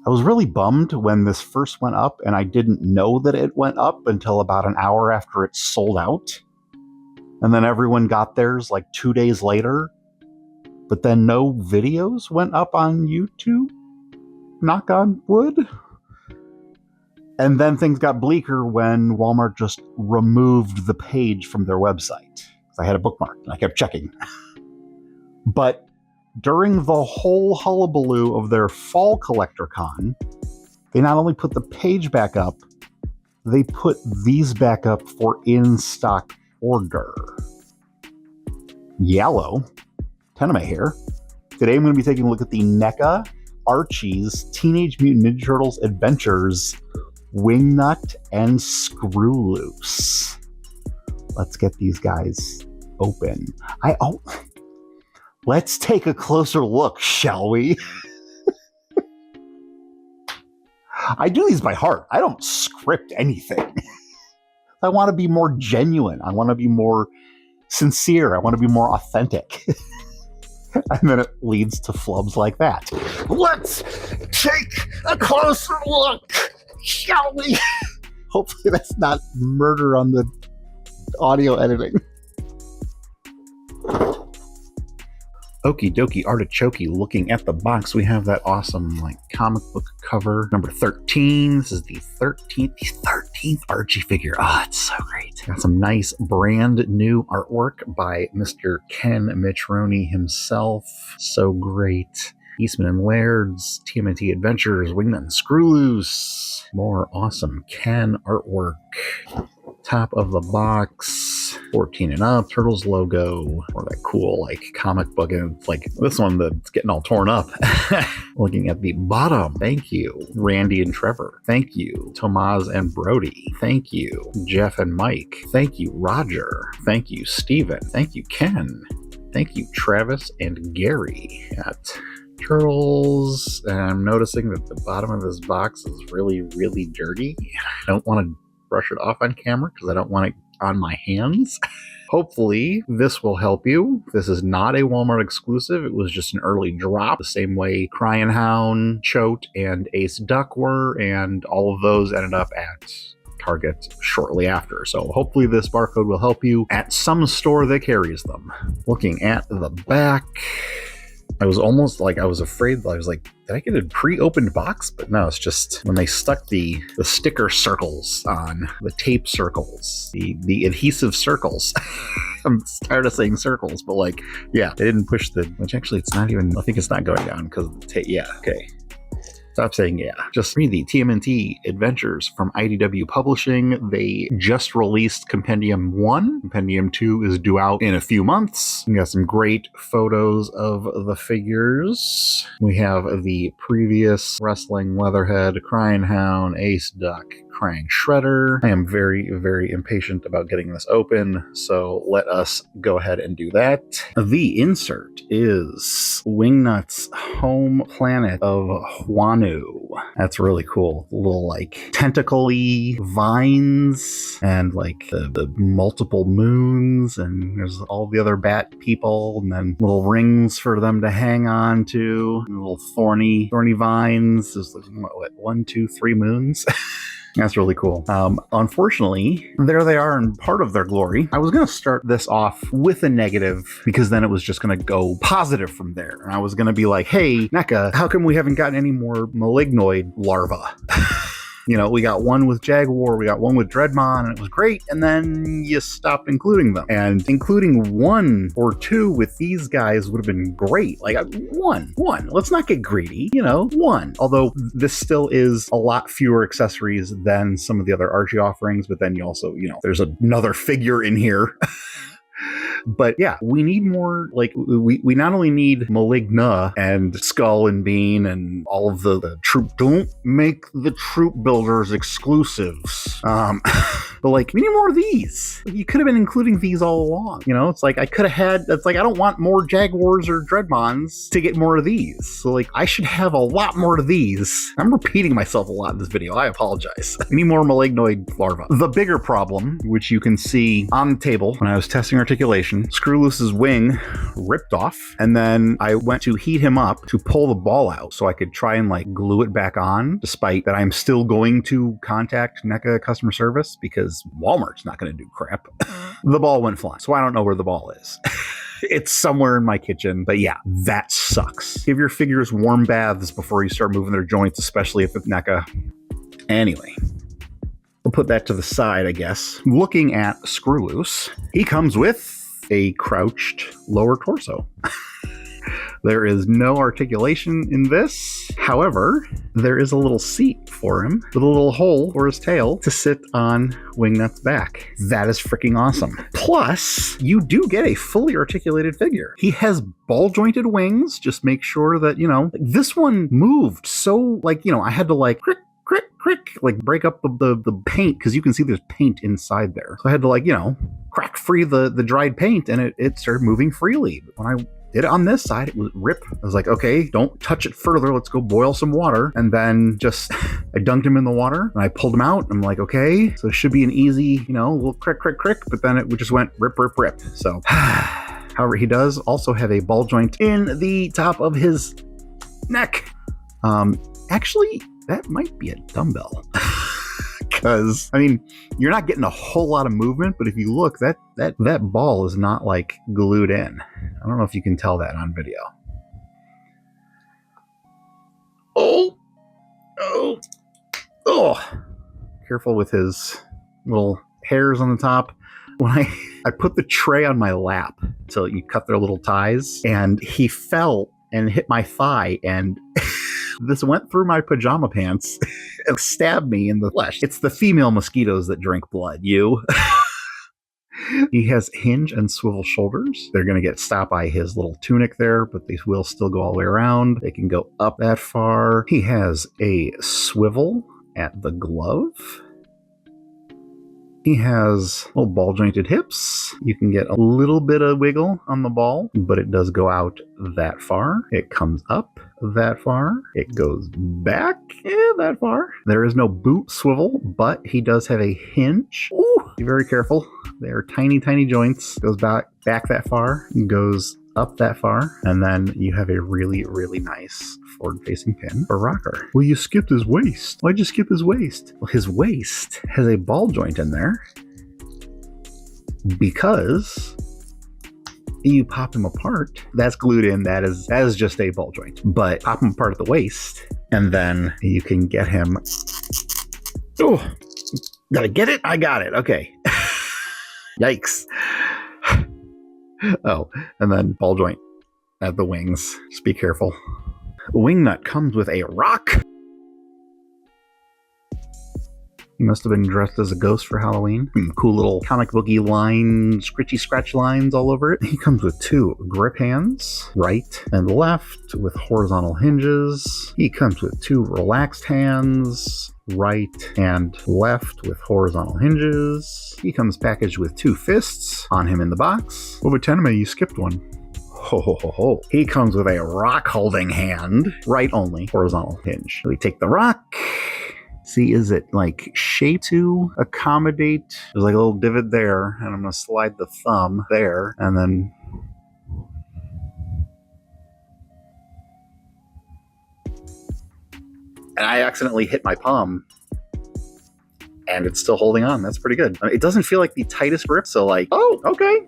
I was really bummed when this first went up, and I didn't know that it went up until about an hour after it sold out. And then everyone got theirs like 2 days later. But then no videos went up on YouTube. Knock on wood. And then things got bleaker when Walmart just removed the page from their website. I had a bookmark and I kept checking. But during the whole hullabaloo of their fall collector con, they not only put the page back up, they put these back up for in-stock order. Yellow, TENIME here. Today I'm going to be taking a look at the NECA Archie's Teenage Mutant Ninja Turtles Adventures Wingnut and Screwloose. Let's get these guys open. Let's take a closer look, shall we? I do these by heart. I don't script anything. I want to be more genuine. I want to be more sincere. I want to be more authentic. And then it leads to flubs like that. Let's take a closer look, shall we? Hopefully that's not murder on the audio editing. Okie dokie artichoke. Looking at the box, we have that awesome comic book cover. Number 13. This is the 13th Archie figure. Oh, it's so great. Got some nice brand new artwork by Mr. Ken Mitroni himself. So great. Eastman and Laird's TMNT Adventures, Wingnut and Screwloose. More awesome Ken artwork. Top of the box, 14 and up, Turtles logo, or that cool comic book, and it's this one that's getting all torn up. Looking at the bottom, thank you, Randy and Trevor. Thank you, Tomas and Brody. Thank you, Jeff and Mike. Thank you, Roger. Thank you, Steven. Thank you, Ken. Thank you, Travis and Gary. At Turtles, and I'm noticing that the bottom of this box is really, really dirty. I don't want to brush it off on camera because I don't want it on my hands. Hopefully this will help you. This is not a Walmart exclusive. It was just an early drop, the same way Crying Hound, Chote, and Ace Duck were, and all of those ended up at Target shortly after. So hopefully this barcode will help you at some store that carries them. Looking at the back, I was almost I was afraid. I was like, did I get a pre-opened box? But no, it's just when they stuck the sticker circles on, the tape circles, the adhesive circles. I'm tired of saying circles, but yeah, they didn't push which actually it's not even, I think it's not going down because of the tape. Yeah, okay. Stop saying yeah. Just read the TMNT Adventures from IDW Publishing. They just released Compendium 1. Compendium 2 is due out in a few months. We got some great photos of the figures. We have the previous Wrestling Leatherhead, Crying Hound, Ace Duck, Crying Shredder. I am very, very impatient about getting this open, so let us go ahead and do that. The insert is Wingnut's home planet of Huanu. That's really cool. Little tentacle-y vines and the multiple moons, and there's all the other bat people, and then little rings for them to hang on to, and little thorny vines. There's what, 1, 2, 3 moons. That's really cool. Unfortunately, there they are in part of their glory. I was going to start this off with a negative because then it was just going to go positive from there. And I was going to be like, hey, NECA, how come we haven't gotten any more Malignoid larvae? We got one with Jaguar, we got one with Dreadmon, and it was great, and then you stopped including them. And including 1 or 2 with these guys would have been great. One. Let's not get greedy, 1. Although this still is a lot fewer accessories than some of the other Archie offerings, but then you also, there's another figure in here. But yeah, we need more, we not only need Maligna and Skull and Bean and all of the troop. Don't make the troop builders exclusives. But we need more of these. You could have been including these all along. It's I could have had, I don't want more Jaguars or Dreadmons to get more of these. So I should have a lot more of these. I'm repeating myself a lot in this video. I apologize. We need more Malignoid larvae. The bigger problem, which you can see on the table when I was testing Articulation, articulation. Screwloose's wing ripped off, and then I went to heat him up to pull the ball out so I could try and like glue it back on, despite that I'm still going to contact NECA customer service because Walmart's not going to do crap. The ball went flying, so I don't know where the ball is. It's somewhere in my kitchen, but yeah, that sucks. Give your figures warm baths before you start moving their joints, especially if it's NECA. Anyway, we'll put that to the side, I guess. Looking at Screwloose, he comes with a crouched lower torso. There is no articulation in this. However, there is a little seat for him with a little hole for his tail to sit on Wingnut's back. That is freaking awesome. Plus, you do get a fully articulated figure. He has ball jointed wings. Just make sure that, you know, this one moved so, like, you know, I had to like crick, like break up the paint because you can see there's paint inside there. So I had to like, you know, crack free the dried paint and it started moving freely. But when I did it on this side, it was rip. I was like, okay, don't touch it further. Let's go boil some water. And then just, I dunked him in the water and I pulled him out. I'm like, okay, so it should be an easy, you know, little crick, but then it just went rip. So, however, he does also have a ball joint in the top of his neck. Actually, that might be a dumbbell. Because, I mean, you're not getting a whole lot of movement, but if you look, that ball is not like glued in. I don't know if you can tell that on video. Oh. Careful with his little hairs on the top. When I put the tray on my lap so you cut their little ties, and he fell and hit my thigh, and this went through my pajama pants and stabbed me in the flesh. It's the female mosquitoes that drink blood, you. He has hinge and swivel shoulders. They're going to get stopped by his little tunic there, but they will still go all the way around. They can go up that far. He has a swivel at the glove. He has little ball jointed hips. You can get a little bit of wiggle on the ball, but it does go out that far. It comes up that far. It goes back that far. There is no boot swivel, but he does have a hinge. Ooh, be very careful. They are tiny joints. Goes back that far, goes up that far, and then you have a really nice forward-facing pin for rocker. Well, you skipped his waist. Why'd you skip his waist? Well, his waist has a ball joint in there because you pop him apart. That's glued in. That is just a ball joint. But pop him apart at the waist, and then you can get him. Oh, gotta get it? I got it. Okay. Yikes. Oh, and then ball joint at the wings. Just be careful. Wingnut comes with a rock. He must have been dressed as a ghost for Halloween. Cool little comic booky line, scritchy scratch lines all over it. He comes with two grip hands, right and left, with horizontal hinges. He comes with two relaxed hands, right and left, with horizontal hinges. He comes packaged with two fists on him in the box. Oh, but TENIME, you skipped one. Ho. He comes with a rock holding hand, right only, horizontal hinge. We take the rock. See, is it like shaped to accommodate? There's like a little divot there, and I'm going to slide the thumb there, and then I accidentally hit my palm, and it's still holding on. That's pretty good. It doesn't feel like the tightest grip, so like, oh, okay.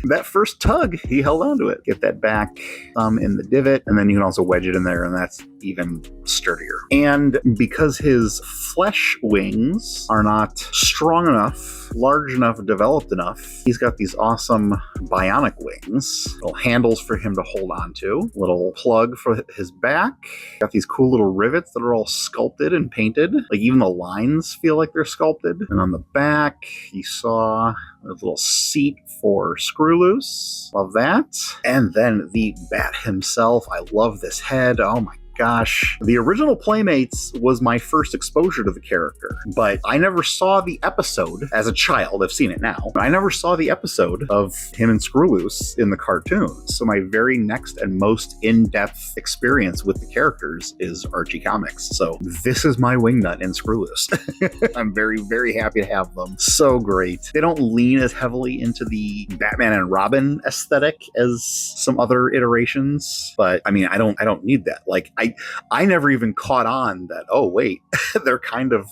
That first tug, he held on to it. Get that back thumb in the divot, and then you can also wedge it in there, and that's even sturdier. And because his flesh wings are not strong enough, large enough, developed enough, he's got these awesome bionic wings. Little handles for him to hold on to. Little plug for his back. Got these cool little rivets that are all sculpted and painted. Like even the lines feel like they're sculpted. And on the back, you saw a little seat for Screwloose. Love that. And then the bat himself. I love this head. Oh my gosh. The original Playmates was my first exposure to the character, but I never saw the episode as a child. I've seen it now. I never saw the episode of him and Screwloose in the cartoons. So my very next and most in-depth experience with the characters is Archie Comics. So this is my Wingnut and Screwloose. I'm very, very happy to have them. So great. They don't lean as heavily into the Batman and Robin aesthetic as some other iterations, but I mean, I don't need that. Like I never even caught on that, oh wait, they're kind of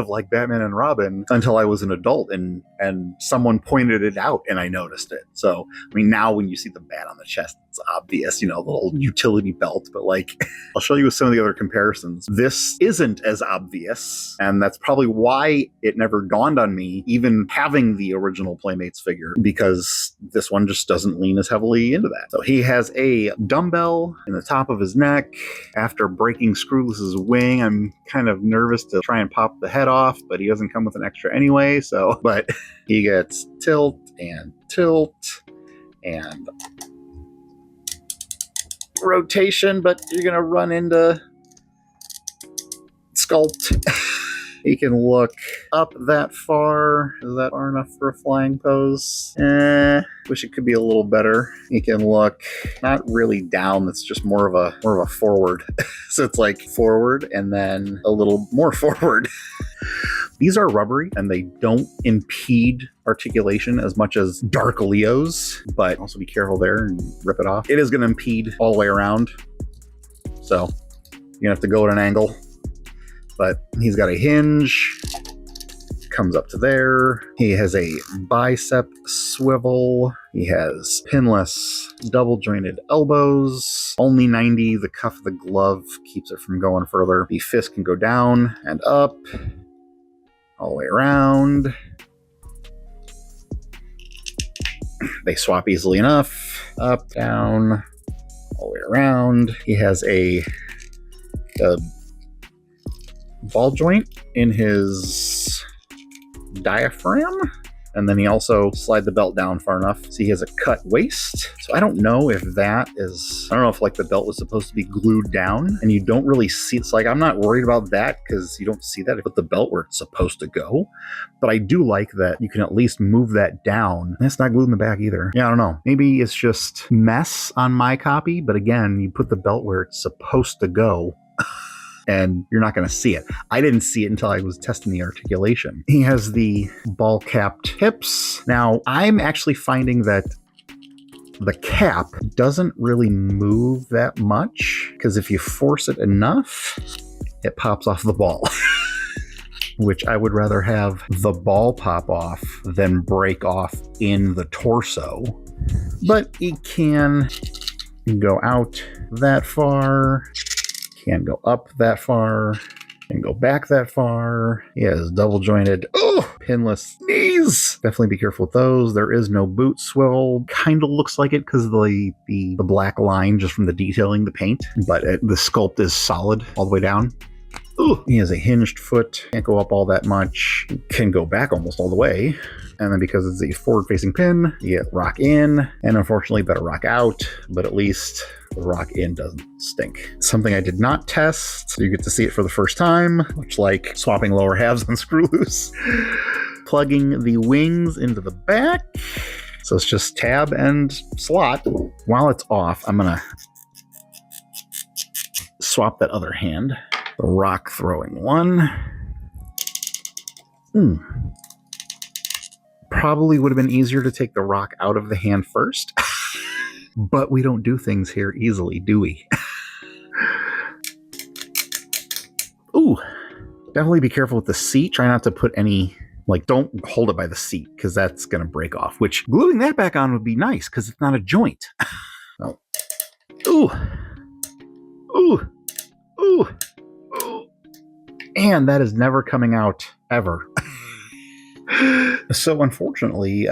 like Batman and Robin until I was an adult and someone pointed it out and I noticed it. So I mean, now when you see the bat on the chest, it's obvious, you know, the little utility belt, but like I'll show you some of the other comparisons. This isn't as obvious, and that's probably why it never dawned on me even having the original Playmates figure, because this one just doesn't lean as heavily into that. So he has a dumbbell in the top of his neck. After breaking Screwloose's wing, I'm kind of nervous to try and pop the head off, but he doesn't come with an extra anyway, so but he gets tilt and rotation, but you're gonna run into sculpt. He can look up that far. Is that far enough for a flying pose? Wish it could be a little better. He can look not really down. That's just more of a forward. So it's like forward and then a little more forward. These are rubbery and they don't impede articulation as much as Dark Leo's, but also be careful there and rip it off. It is going to impede all the way around. So you're going to have to go at an angle. But he's got a hinge, comes up to there. He has a bicep swivel. He has pinless, double jointed elbows. Only 90. The cuff of the glove keeps it from going further. The fist can go down and up, all the way around. They swap easily enough. Up, down, all the way around. He has a ball joint in his diaphragm, and then he also slide the belt down far enough so he has a cut waist. So I don't know if that is, I don't know if like the belt was supposed to be glued down and you don't really see, it's like I'm not worried about that because you don't see that with the belt where it's supposed to go, but I do like that you can at least move that down. That's not glued in the back either. Yeah, I don't know, maybe it's just mess on my copy, but again, you put the belt where it's supposed to go and you're not going to see it. I didn't see it until I was testing the articulation. He has the ball-capped hips. Now, I'm actually finding that the cap doesn't really move that much, because if you force it enough, it pops off the ball. Which I would rather have the ball pop off than break off in the torso. But he can go out that far. Can go up that far, and go back that far. He has double jointed, pinless knees. Definitely be careful with those. There is no boot swivel. Kind of looks like it because of the black line just from the detailing, the paint, but the sculpt is solid all the way down. He has a hinged foot, can't go up all that much, can go back almost all the way. And then because it's a forward-facing pin, you get rock in, and unfortunately better rock out, but at least the rock in doesn't stink. Something I did not test, so you get to see it for the first time, much like swapping lower halves on Screwloose. Plugging the wings into the back. So it's just tab and slot. While it's off, I'm gonna swap that other hand. The rock throwing one. Probably would have been easier to take the rock out of the hand first. But we don't do things here easily, do we? Definitely be careful with the seat. Try not to put any, like, don't hold it by the seat because that's going to break off, which gluing that back on would be nice because it's not a joint. And that is never coming out ever. So unfortunately,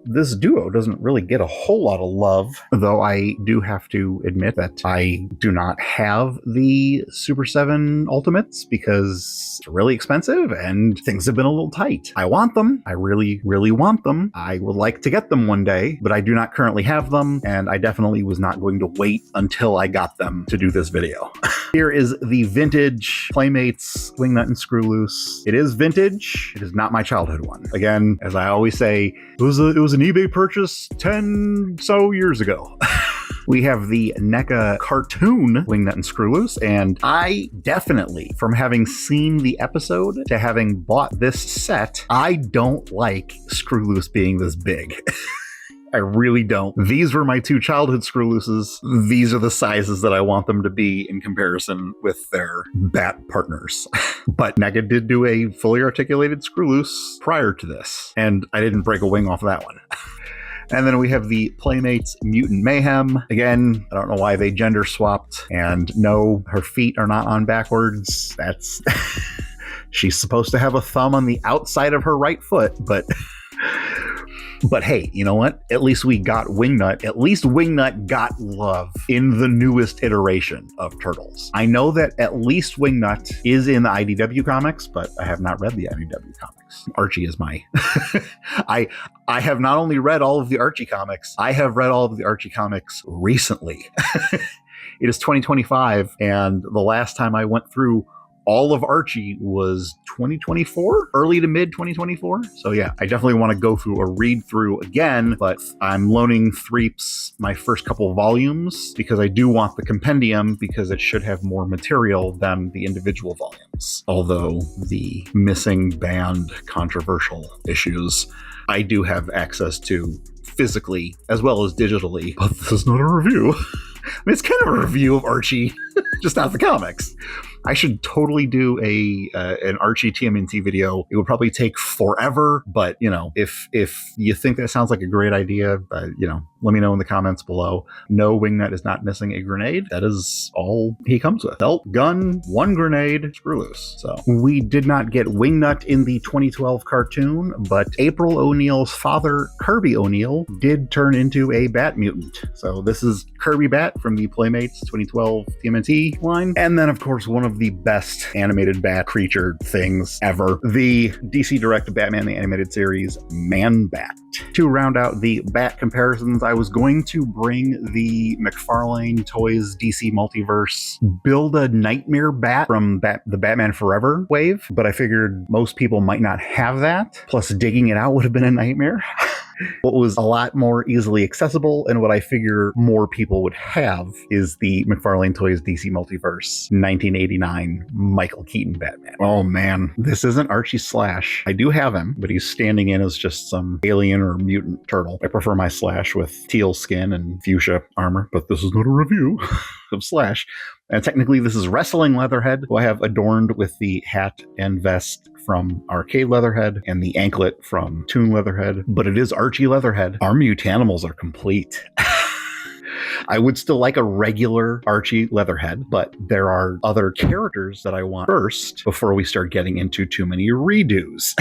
this duo doesn't really get a whole lot of love, though I do have to admit that I do not have the Super 7 Ultimates because it's really expensive and things have been a little tight. I want them. I really, really want them. I would like to get them one day, but I do not currently have them, and I definitely was not going to wait until I got them to do this video. Here is the vintage Playmates Wingnut and Screwloose. It is vintage. It is not my childhood one. Again, as I always say, it was an eBay purchase 10 so years ago. We have the NECA cartoon Wingnut and Screwloose, and I definitely, from having seen the episode to having bought this set, I don't like Screwloose being this big. I really don't. These were my two childhood Screwlooses. These are the sizes that I want them to be in comparison with their bat partners. But NECA did do a fully articulated Screwloose prior to this, and I didn't break a wing off that one. And then we have the Playmates Mutant Mayhem. Again, I don't know why they gender swapped. And no, her feet are not on backwards. That's... She's supposed to have a thumb on the outside of her right foot, but... But hey, you know what? At least we got Wingnut. At least Wingnut got love in the newest iteration of Turtles. I know that at least Wingnut is in the IDW comics, but I have not read the IDW comics. Archie is my... I have not only read all of the Archie comics, I have read all of the Archie comics recently. It is 2025, and the last time I went through all of Archie was 2024, early to mid 2024. So yeah, I definitely want to go through a read through again, but I'm loaning Threeps my first couple volumes because I do want the compendium because it should have more material than the individual volumes. Although the missing band controversial issues, I do have access to physically as well as digitally, but this is not a review. I mean, it's kind of a review of Archie, just not the comics. I should totally do an Archie TMNT video. It would probably take forever, but you know, if you think that sounds like a great idea, you know, let me know in the comments below. No, Wingnut is not missing a grenade. That is all he comes with. Belt, gun, one grenade, Screwloose. So we did not get Wingnut in the 2012 cartoon, but April O'Neil's father, Kirby O'Neill, did turn into a bat mutant. So this is Kirby Bat from the Playmates 2012 TMNT line. And then of course, one of the best animated bat creature things ever, the DC Direct Batman the Animated Series Man Bat. To round out the bat comparisons, I was going to bring the McFarlane Toys DC Multiverse Build a Nightmare Bat from the Batman Forever wave, but I figured most people might not have that, plus digging it out would have been a nightmare. What was a lot more easily accessible and what I figure more people would have is the McFarlane Toys DC Multiverse 1989 Michael Keaton Batman. Oh man, this isn't Archie Slash. I do have him, but he's standing in as just some alien or mutant turtle. I prefer my Slash with teal skin and fuchsia armor, but this is not a review of Slash. And technically this is Wrestling Leatherhead, who I have adorned with the hat and vest from Arcade Leatherhead and the anklet from Toon Leatherhead, but it is Archie Leatherhead. Our Mutanimals are complete. I would still like a regular Archie Leatherhead, but there are other characters that I want first before we start getting into too many redos.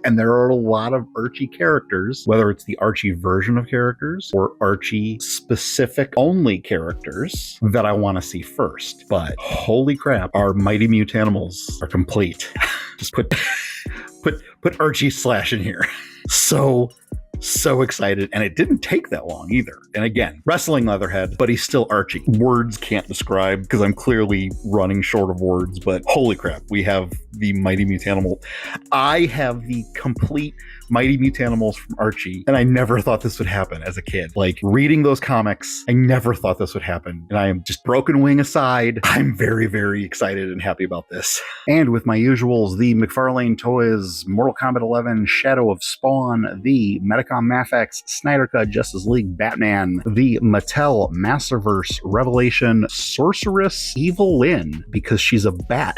And there are a lot of Archie characters, whether it's the Archie version of characters or Archie specific only characters that I want to see first. But holy crap, our mighty Mutanimals are complete. Just put Archie Slash in here. So excited, and it didn't take that long either. And again, Wrestling Leatherhead, but he's still Archie. Words can't describe because I'm clearly running short of words, but holy crap, we have the Mighty Mutanimal. I have the complete Mighty Mutanimals from Archie, and I never thought this would happen as a kid. Like, reading those comics, I never thought this would happen. And I am just broken wing aside, I'm very, very excited and happy about this. And with my usuals, the McFarlane Toys Mortal Kombat 11 Shadow of Spawn, the Medicom Mafex Snyder Cut Justice League Batman, the Mattel Masterverse Revelation Sorceress Evil Lyn, because she's a bat.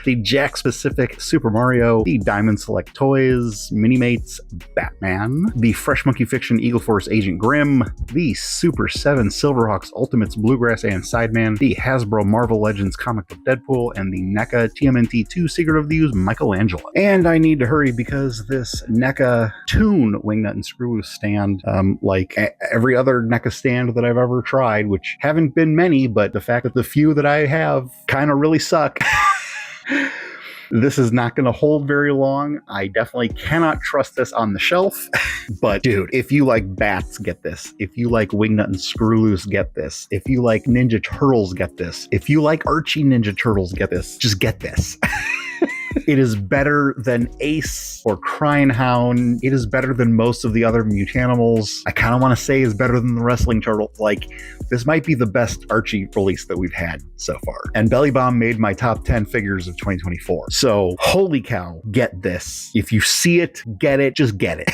the Jack specific Super Mario, the Diamond Select Toys, Minimates Batman, the Fresh Monkey Fiction Eagle Force Agent Grimm, the Super 7 Silverhawks Ultimates Bluegrass and Sideman, the Hasbro Marvel Legends Comic Book Deadpool, and the NECA TMNT 2 Secret of the Ooze Michelangelo. And I need to hurry because this NECA Toon Wingnut and Screwloose stand, like every other NECA stand that I've ever tried, which haven't been many, but the fact that the few that I have kind of really suck. This is not going to hold very long. I definitely cannot trust this on the shelf. But dude, if you like bats, get this. If you like Wingnut and Screwloose, get this. If you like Ninja Turtles, get this. If you like Archie Ninja Turtles, get this. Just get this. It is better than Ace or Crying Hound. It is better than most of the other Mutanimals. I kind of want to say is better than the Wrestling Turtles. Like, this might be the best Archie release that we've had so far. And Belly Bomb made my top 10 figures of 2024. So, holy cow, get this. If you see it, get it, just get it.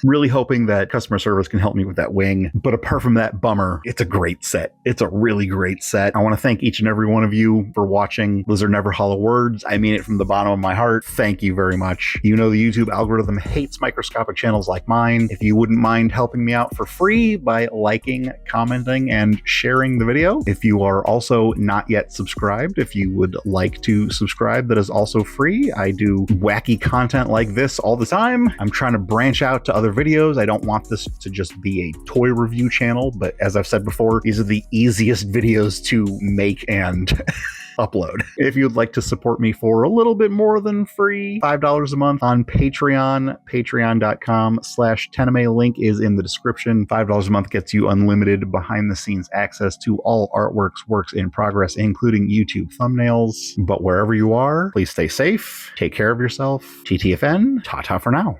Really hoping that customer service can help me with that wing. But apart from that bummer, it's a great set. It's a really great set. I want to thank each and every one of you for watching. Those are never hollow words. I mean it from the bottom of my heart. Thank you very much. You know the YouTube algorithm hates microscopic channels like mine. If you wouldn't mind helping me out for free by liking, commenting, and sharing the video. If you are also not yet subscribed, if you would like to subscribe, that is also free. I do wacky content like this all the time. I'm trying to branch out to other videos. I don't want this to just be a toy review channel, but as I've said before, these are the easiest videos to make and upload. If you'd like to support me for a little bit more than free, $5 a month on Patreon, patreon.com/TENIME. Link is in the description. $5 a month gets you unlimited behind the scenes access to all artworks, works in progress, including YouTube thumbnails. But wherever you are, please stay safe, take care of yourself. TTFN, ta-ta for now.